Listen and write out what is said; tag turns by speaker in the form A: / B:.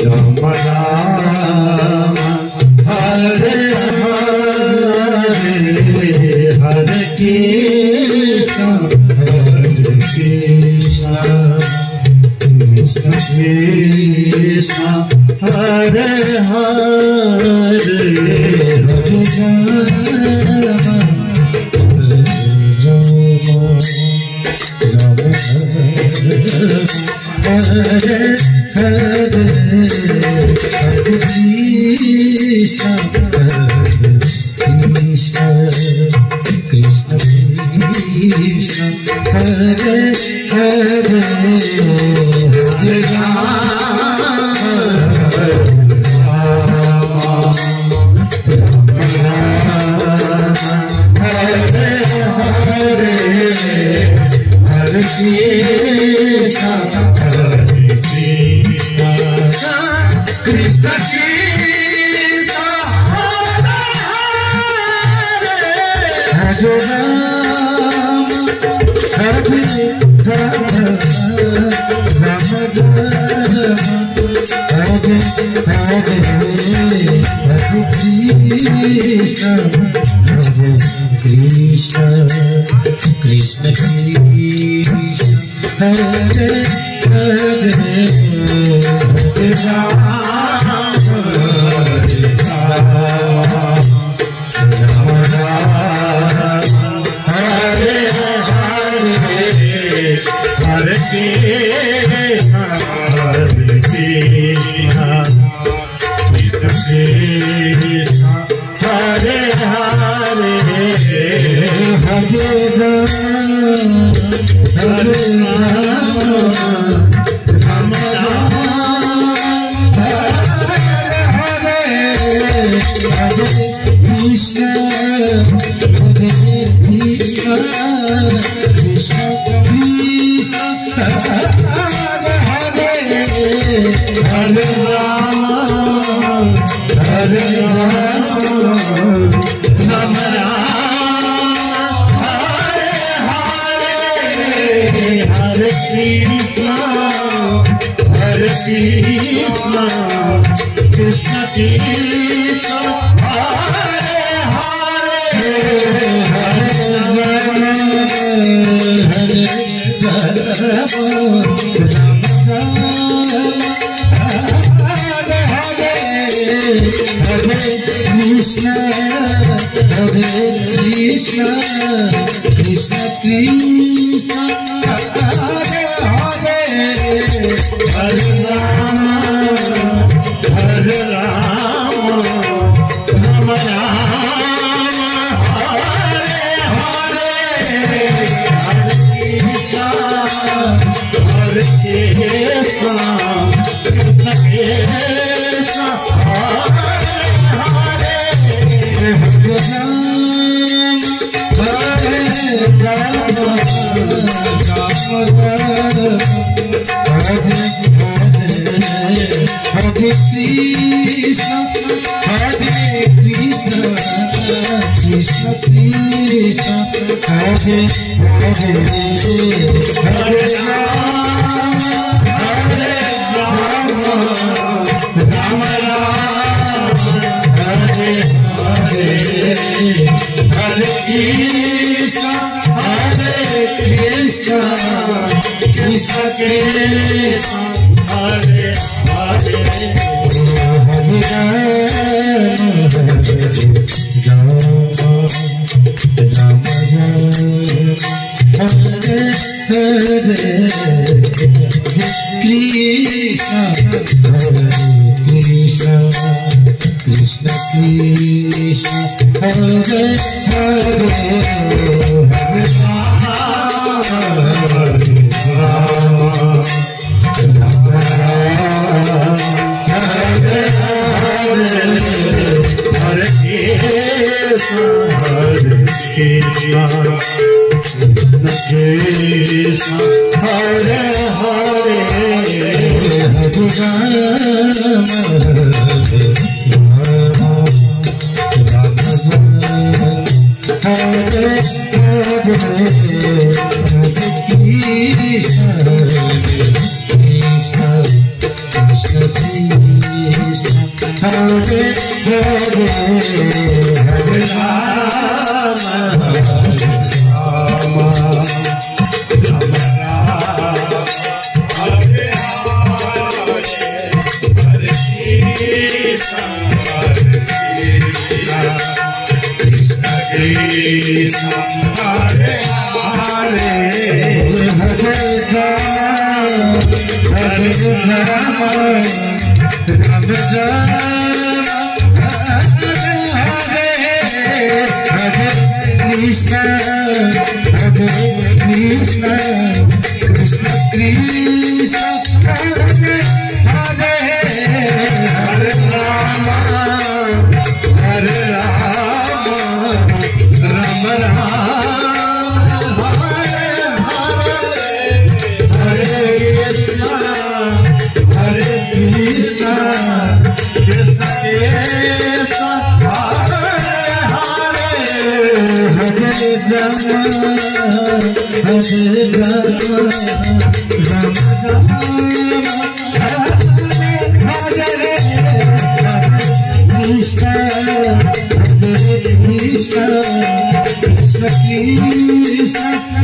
A: Ram Ram Hare Hare Hare Krishna Krishna Krishna Hare Hare Hare Hare Hare Hare Krishna Krishna Krishna Krishna Hare Hare Hare Ram Hare Hare Hare Krishna Krishna Krishna Hare Ram Hare Ram Ram Ram Hare Hare Hare Krishna Krishna Krishna Krishna Hare Hare Hare Ram Hare Ram Ram Ram Hare Hare Hare Krishna Krishna Krishna Hare Hare Hare Ram Hare Ram Ram Ram Hare Hare Hare Krishna Krishna Krishna Krishna Hare Hare Hare Ram Hare Ram Ram Ram Hare Hare Hare Krishna Krishna Krishna Hare Hare Hare Ram Hare Ram Ram Ram Hare Hare Hare Krishna Krishna Krishna Krishna Hare Hare Hare Ram Ram Ram Hare Hare Hare Krishna Krishna Krishna Krishna Hare Hare Hare Ram Hare Ram Ram Hare Hare Krishna Krishna Krishna Hare Hare Hare Ram Ram Ram Hare Hare Hare Krishna Krishna Krishna Krishna Hare Hare Hare Ram Ram Hare Hare Krishna Krishna Krishna Krishna Hare Hare Hare Ram Hare Hare Krishna Hare Hare Hare Ram Hare Hare Hare Krishna Krishna Krishna Krishna Krishna